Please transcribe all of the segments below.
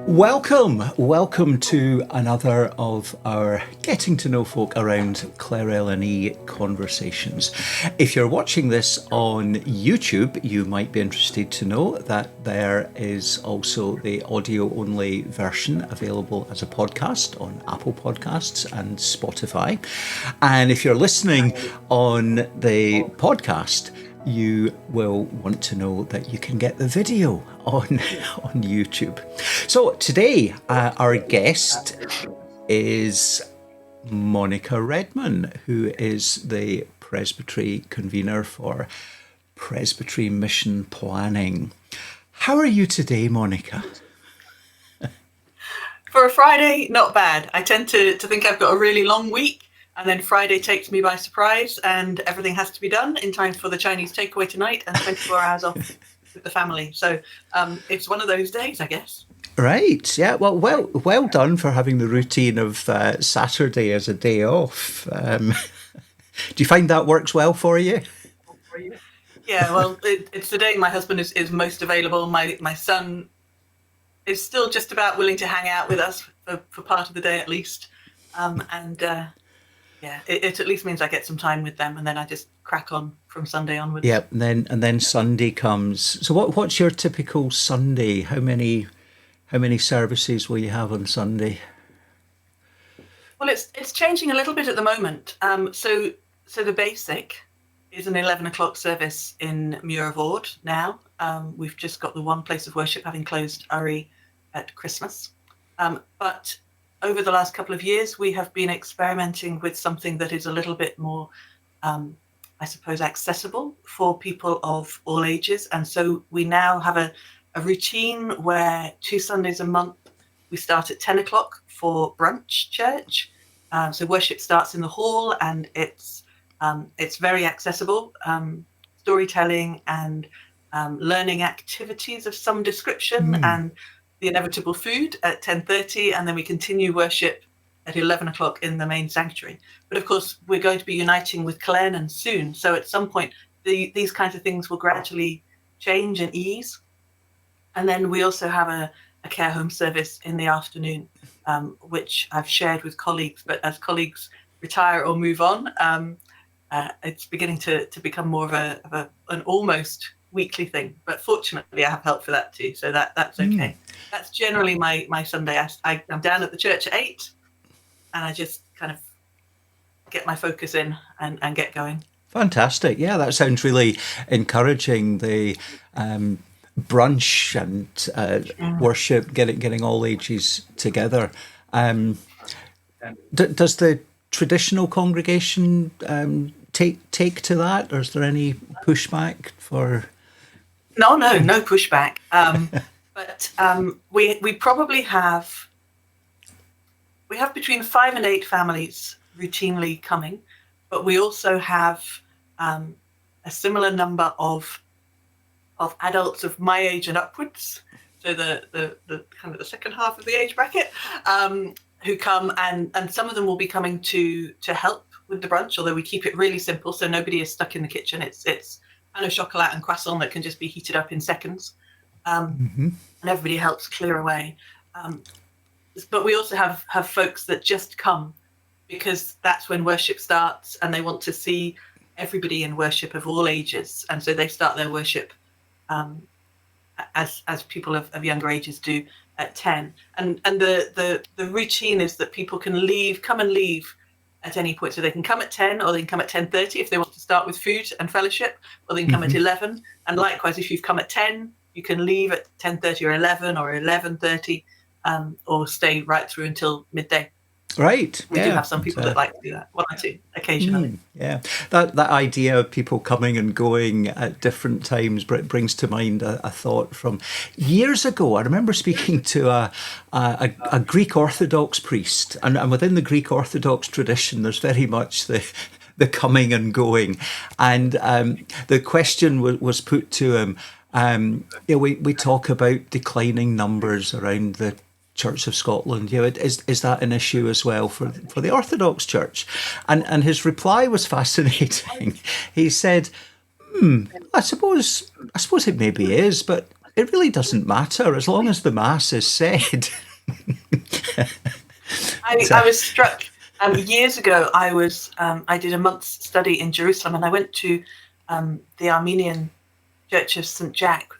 Welcome to another of our Getting to Know Folk around Clèir Eilean Ì conversations. If you're watching this on YouTube, you might be interested to know that there is also the audio-only version available as a podcast on Apple Podcasts and Spotify. And if you're listening on the podcast, you will want to know that you can get the video on YouTube. So today, our guest is Monika Redman, who is the Presbytery convener for Presbytery Mission Planning. How are you today, Monika? For a Friday, not bad. I tend to think I've got a really long week, and then Friday takes me by surprise and everything has to be done in time for the Chinese takeaway tonight and 24 hours off with the family. So it's one of those days, I guess. Right. Yeah. Well done for having the routine of Saturday as a day off. Do you find that works well for you? Yeah, well, it's the day my husband is most available. My son is still just about willing to hang out with us for part of the day at least. Yeah, it at least means I get some time with them, and then I just crack on from Sunday onwards. Yeah, and then Sunday comes. So what's your typical Sunday? How many services will you have on Sunday? Well, it's changing a little bit at the moment. So the basic is an 11 o'clock service in Muir of Ord now. We've just got the one place of worship, having closed Uri at Christmas. But over the last couple of years, we have been experimenting with something that is a little bit more, I suppose, accessible for people of all ages. And so we now have a routine where 2 Sundays a month, we start at 10 o'clock for brunch church. So worship starts in the hall, and it's very accessible. Storytelling and learning activities of some description and the inevitable food at 10:30, and then we continue worship at 11 o'clock in the main sanctuary. But of course, we're going to be uniting with Clèir Eilean soon. So at some point, these kinds of things will gradually change and ease. And then we also have a care home service in the afternoon, which I've shared with colleagues. But as colleagues retire or move on, it's beginning to become more of an almost weekly thing. But fortunately, I have help for that too. So that's okay. That's generally my Sunday. I'm down at the church at 8, and I just kind of get my focus in and get going. Fantastic. Yeah, that sounds really encouraging. The brunch and worship, getting all ages together. Does the traditional congregation take to that, or is there any pushback for? No pushback. But we probably have between 5 and 8 families routinely coming, but we also have a similar number of adults of my age and upwards, so the kind of the second half of the age bracket, who come, and some of them will be coming to help with the brunch, although we keep it really simple, so nobody is stuck in the kitchen. It's pain au chocolat and croissant that can just be heated up in seconds. And everybody helps clear away. But we also have folks that just come because that's when worship starts, and they want to see everybody in worship of all ages. And so they start their worship as people of younger ages do at 10. And the routine is that people can come and leave at any point. So they can come at 10, or they can come at 10:30 if they want to start with food and fellowship, or they can come at 11. And likewise, if you've come at 10, you can leave at 10:30 or 11 or 11:30, or stay right through until midday. Right. We do have some people that like to do that, 1 or 2 occasionally. Yeah. That idea of people coming and going at different times brings to mind a thought from years ago. I remember speaking to a Greek Orthodox priest, and within the Greek Orthodox tradition, there's very much the coming and going. And the question was put to him, we talk about declining numbers around the Church of Scotland. Is that an issue as well for the Orthodox Church? And his reply was fascinating. He said, I suppose it maybe is, but it really doesn't matter as long as the Mass is said. I was struck years ago. I did a month's study in Jerusalem, and I went to the Armenian Church of St. Jack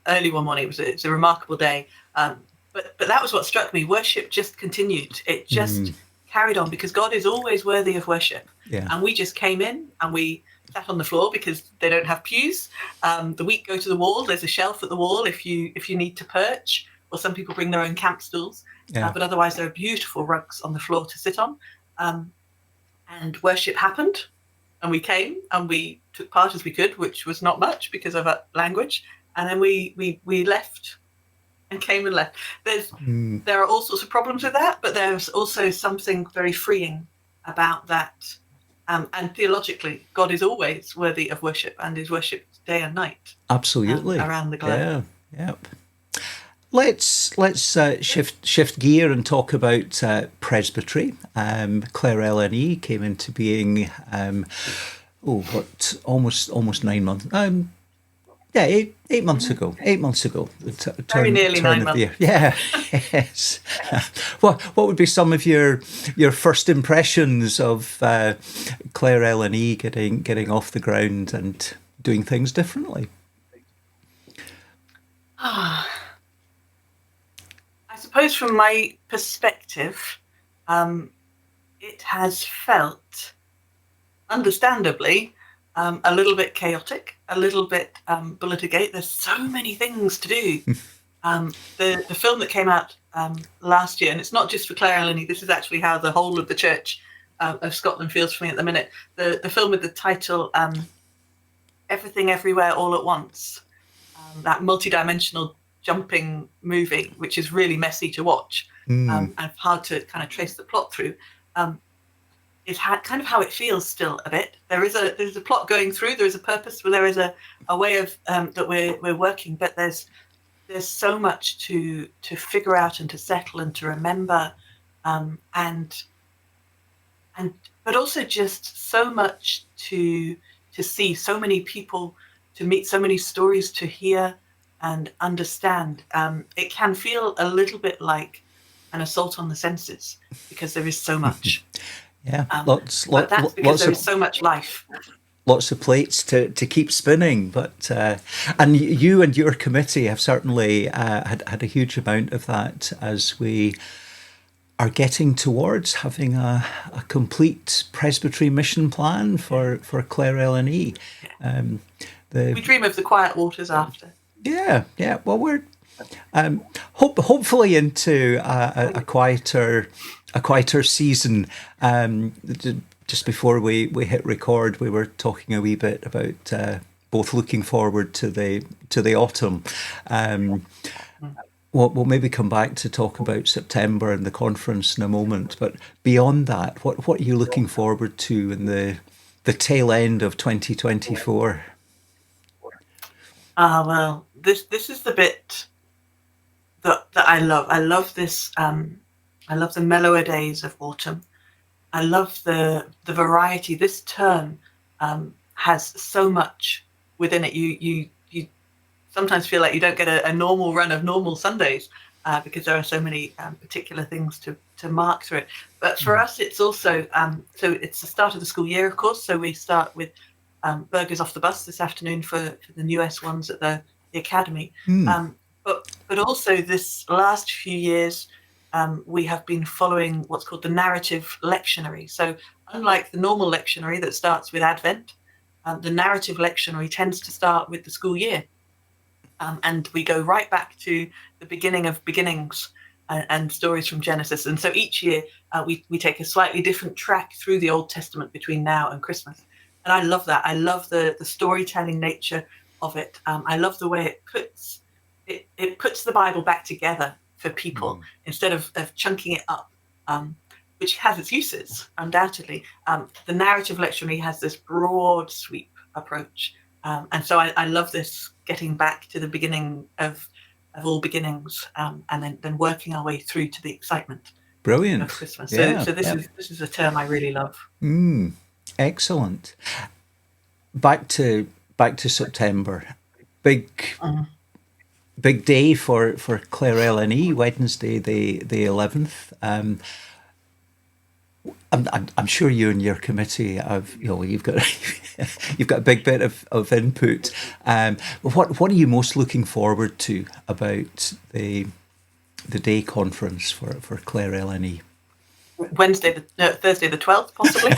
early one morning. It was a remarkable day. But that was what struck me. Worship just continued. It just carried on because God is always worthy of worship. Yeah. And we just came in and we sat on the floor because they don't have pews. The weak go to the wall. There's a shelf at the wall if you need to perch, or some people bring their own camp stools. Yeah. But otherwise, there are beautiful rugs on the floor to sit on. And worship happened. And we came and we took part as we could, which was not much because of our language. And then we left and came and left. There are all sorts of problems with that, but there's also something very freeing about that. And theologically, God is always worthy of worship and is worshipped day and night. Absolutely. Around the globe. Yeah. Yep. Let's shift gear and talk about presbytery. Clèir Eilean Ì came into being almost 9 months. 8 months ago. 8 months ago. Very nearly 9 months. Yeah. Yes. What would be some of your first impressions of Clèir Eilean Ì getting off the ground and doing things differently? I suppose from my perspective, it has felt, understandably, a little bit chaotic, a little bit Bulletigate. There's so many things to do. The film that came out last year, and it's not just for Clèir Eilean Ì, this is actually how the whole of the Church of Scotland feels for me at the minute. The film with the title Everything Everywhere All at Once, that multi-dimensional jumping movie, which is really messy to watch and hard to kind of trace the plot through, is kind of how it feels still a bit. There's a plot going through, there is a purpose, there is a way of that we're working, but there's so much to figure out and to settle and to remember, and but also just so much to see, so many people to meet, so many stories to hear and understand. It can feel a little bit like an assault on the senses because there is so much. Yeah, but that's because there is so much life. Lots of plates to keep spinning, but and you and your committee have certainly had a huge amount of that as we are getting towards having a complete presbytery mission plan for Clèir Eilean Ì. We dream of the quiet waters after. Yeah. Well, we're hopefully into a quieter season. Just before we hit record, we were talking a wee bit about both looking forward to the autumn. We'll maybe come back to talk about September and the conference in a moment. But beyond that, what are you looking forward to in the tail end of 2024? Well, this is the bit that I love. I love this. I love the mellower days of autumn. I love the variety. This term has so much within it. You sometimes feel like you don't get a normal run of normal Sundays because there are so many particular things to mark through it. But for us, it's also so it's the start of the school year, of course. So we start with burgers off the bus this afternoon for the newest ones at the academy. But also this last few years, we have been following what's called the narrative lectionary. So unlike the normal lectionary that starts with Advent, the narrative lectionary tends to start with the school year. And we go right back to the beginning of beginnings and stories from Genesis. And so each year we take a slightly different track through the Old Testament between now and Christmas. And I love that. I love the storytelling nature of it. I love the way it puts the Bible back together for people instead of chunking it up, which has its uses, undoubtedly. The narrative lectionary has this broad sweep approach. And so I love this getting back to the beginning of all beginnings, and then working our way through to the excitement. Brilliant. Of Christmas. Yeah, so this is a term I really love. Excellent. Back to September. Big big day for Clèir Eilean Ì, Wednesday the 11th. I'm sure you and your committee have, you've got you've got a big bit of input. What are you most looking forward to about the day conference for Clèir Eilean Ì? Thursday the 12th, possibly.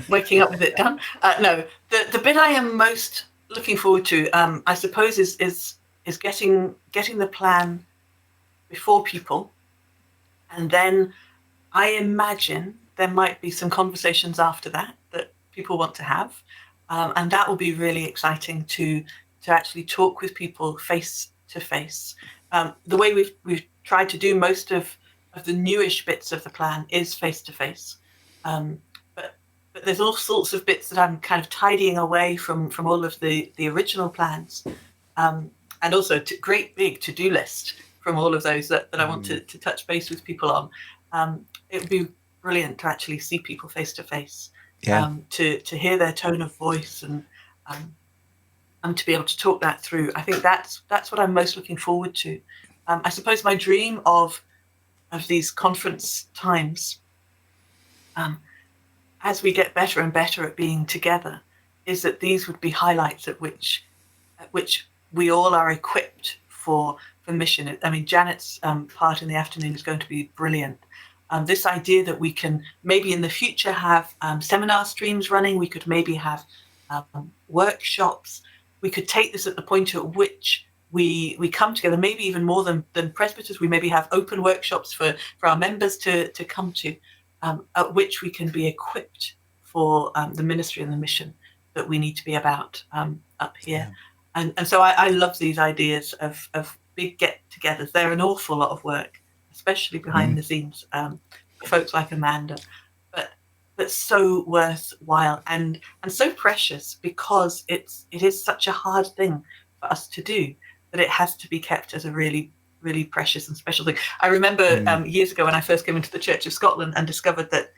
Waking up with it done. No, the bit I am most looking forward to, I suppose, is getting the plan before people, and then I imagine there might be some conversations after that people want to have, and that will be really exciting to actually talk with people face to face. The way we've tried to do most of the newish bits of the plan is face to face, but there's all sorts of bits that I'm kind of tidying away from all of the original plans, and also great big to-do list from all of those that I want to touch base with people on. It would be brilliant to actually see people face to face, to hear their tone of voice, and to be able to talk that through. I think that's what I'm most looking forward to. I suppose my dream of these conference times, as we get better and better at being together, is that these would be highlights at which we all are equipped for mission. I mean, Janet's part in the afternoon is going to be brilliant. This idea that we can maybe in the future have seminar streams running, we could maybe have workshops. We could take this at the point at which we come together, maybe even more than presbyters. We maybe have open workshops for our members to come to, at which we can be equipped for the ministry and the mission that we need to be about up here. Yeah. And so I love these ideas of big get-togethers. They're an awful lot of work, especially behind the scenes, for folks like Amanda, but so worthwhile and so precious, because it is such a hard thing for us to do that it has to be kept as a really, really precious and special thing. I remember years ago when I first came into the Church of Scotland and discovered that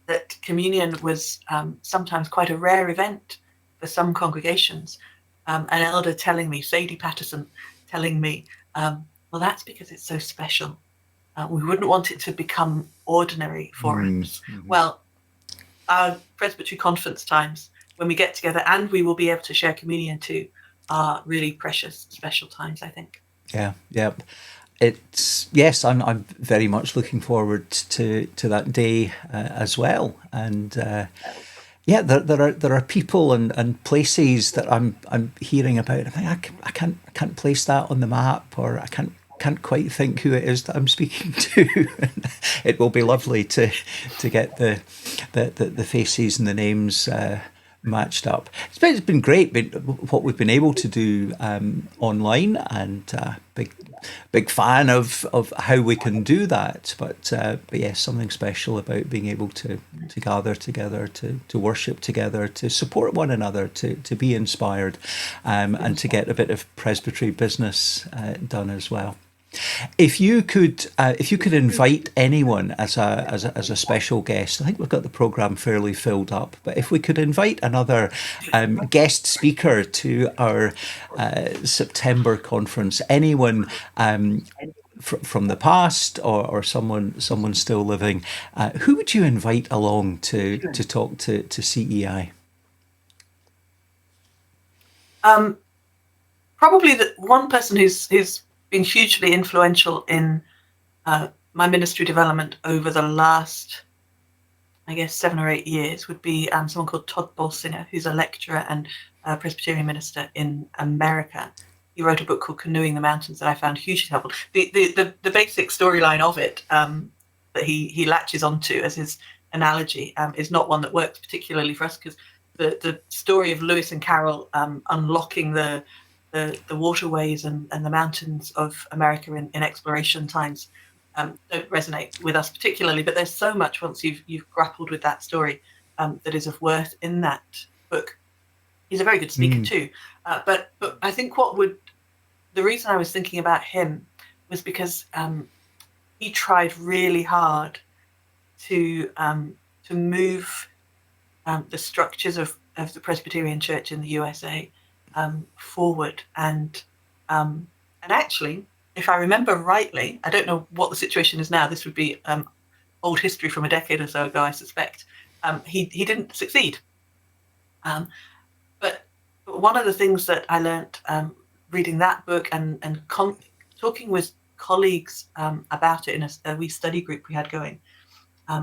that communion was sometimes quite a rare event for some congregations. An elder telling me, Sadie Patterson, telling me, well, that's because it's so special. We wouldn't want it to become ordinary for us. Well, our presbytery conference times, when we get together and we will be able to share communion too, are really precious, special times, I think. Yeah. I'm very much looking forward to that day as well. And there are people and places that I'm hearing about. I can't place that on the map, or I can't quite think who it is that I'm speaking to. It will be lovely to get the faces and the names matched up. It's been great what we've been able to do online, and big fan of how we can do that. But yes, something special about being able to gather together, to worship together, to support one another, to be inspired, and to get a bit of presbytery business done as well. If you could invite anyone as a special guest, I think we've got the programme fairly filled up, but if we could invite another guest speaker to our September conference, anyone from the past or someone still living, who would you invite along to talk to CEI? Probably the one person who's been hugely influential in my ministry development over the last, I guess, 7 or 8 years would be someone called Todd Bolsinger, who's a lecturer and Presbyterian minister in America. He wrote a book called Canoeing the Mountains that I found hugely helpful. The basic storyline of it that he latches onto as his analogy is not one that works particularly for us, because the story of Lewis and Carroll unlocking the waterways and the mountains of America in exploration times don't resonate with us particularly, but there's so much once you've grappled with that story that is of worth in that book. He's a very good speaker too, but I think the reason I was thinking about him was because he tried really hard to move the structures of the Presbyterian Church in the USA forward, and And actually, if I remember rightly, I don't know what the situation is now. This would be old history from a decade or so ago, I suspect. He didn't succeed. But one of the things that I learned reading that book and talking with colleagues about it in a wee study group we had going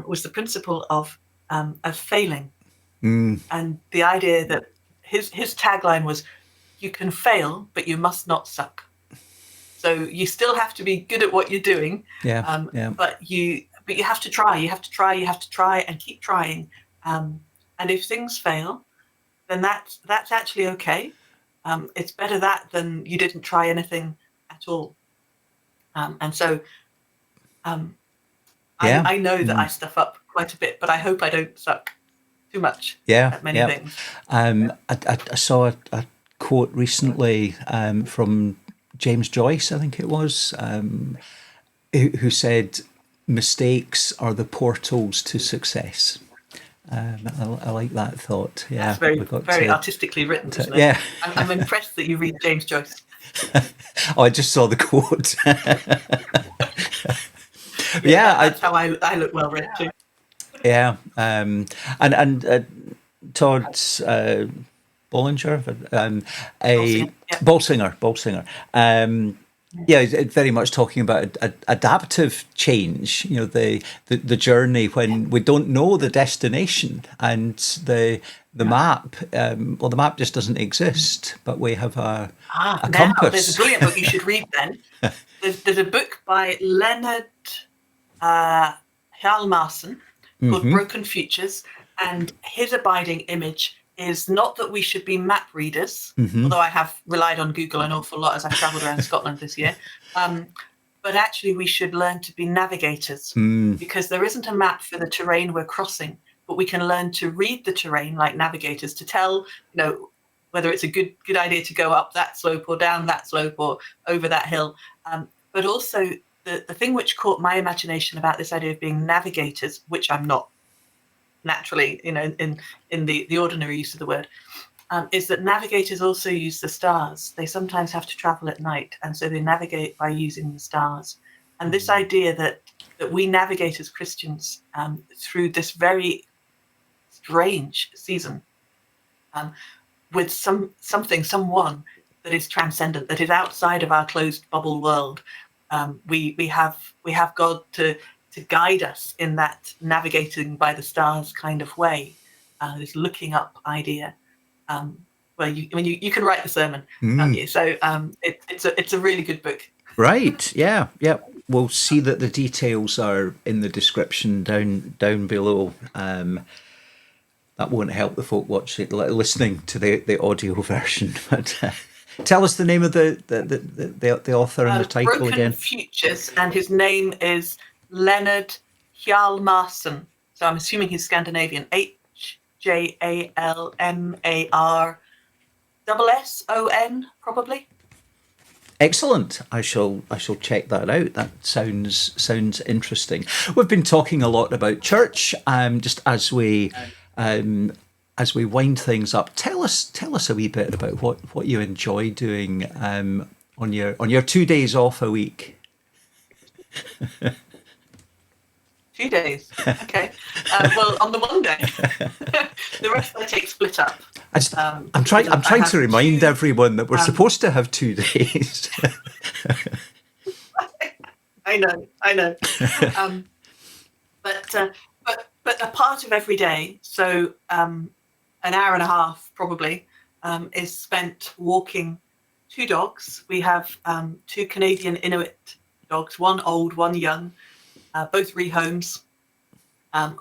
was the principle of failing. And the idea that his tagline was, "You can fail, but you must not suck." So you still have to be good at what you're doing, but you have to try. You have to try. You have to try and keep trying. And if things fail, then that's actually okay. It's better that than you didn't try anything at all. And so I know that I stuff up quite a bit, but I hope I don't suck too much at many things. I saw a quote recently from James Joyce, I think it was, who said, "Mistakes are the portals to success." I like that thought. Yeah, that's very artistically written, isn't it? Yeah. I'm impressed that you read James Joyce. Oh, I just saw the quote. That's how I look well read too. Yeah, and Todd's Bollinger, Bolsinger. Very much talking about adaptive change. You know, the journey when we don't know the destination and the map. The map just doesn't exist, but we have a compass. There's a brilliant book you should read. Then there's a book by Leonard Hjalmarson called Broken Futures, and his abiding image is not that we should be map readers, although I have relied on Google an awful lot as I've travelled around Scotland this year, but actually we should learn to be navigators, because there isn't a map for the terrain we're crossing, but we can learn to read the terrain like navigators to tell, whether it's a good idea to go up that slope or down that slope or over that hill. But also the thing which caught my imagination about this idea of being navigators, which I'm not naturally, in the ordinary use of the word, is that navigators also use the stars. They sometimes have to travel at night, and so they navigate by using the stars. And this idea that we navigate as Christians through this very strange season with someone that is transcendent, that is outside of our closed bubble world. We have God to guide us in that navigating by the stars kind of way, this looking up idea, where you can write the sermon, can't you? So it's a really good book. Right. Yeah. We'll see that the details are in the description down below. That won't help the folk listening to the audio version, but. Tell us the name of the author and the title Broken again. Futures, and his name is Leonard Hjalmarson. So I'm assuming he's Scandinavian. Hjalmarson, probably. Excellent. I shall check that out. That sounds interesting. We've been talking a lot about church. Just as we wind things up, tell us a wee bit about what you enjoy doing on your 2 days off a week. 2 days. Okay. Well, on the one day, the rest I take split up. I'm trying to remind everyone that we're supposed to have 2 days. I know. But a part of every day, so an hour and a half probably, is spent walking 2 dogs. We have 2 Canadian Inuit dogs, one old, one young, both rehomes.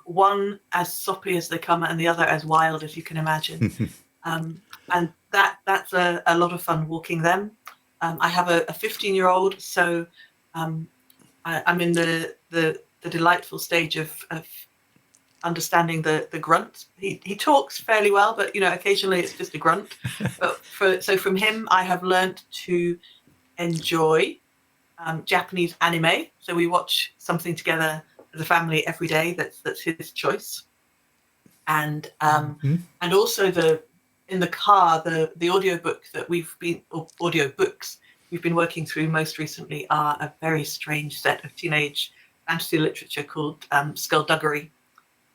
One as soppy as they come and the other as wild as you can imagine. And that's a lot of fun walking them. I have a 15-year-old, so I'm in the delightful stage of understanding the grunt. He talks fairly well, but occasionally it's just a grunt. But so from him, I have learned to enjoy Japanese anime. So we watch something together as a family every day. That's his choice. And also in the car, the audiobook that audiobooks we've been working through most recently are a very strange set of teenage fantasy literature called Skullduggery,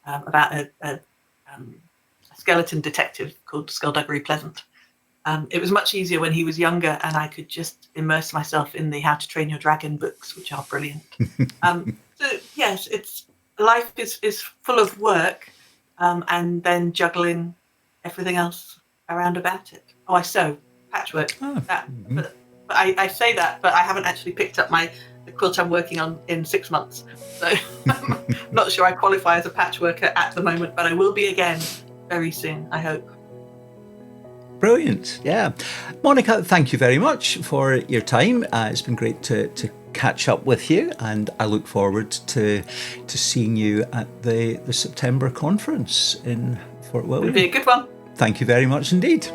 about a skeleton detective called Skullduggery Pleasant. It was much easier when he was younger, and I could just immerse myself in the How to Train Your Dragon books, which are brilliant. So yes, life is full of work, and then juggling everything else around about it. Oh, I sew, patchwork. But I say that, but I haven't actually picked up the quilt I'm working on in 6 months. So I'm not sure I qualify as a patchworker at the moment, but I will be again very soon, I hope. Brilliant. Yeah. Monika, thank you very much for your time. It's been great to catch up with you, and I look forward to seeing you at the September conference in Fort William. It'll be a good one. Thank you very much indeed.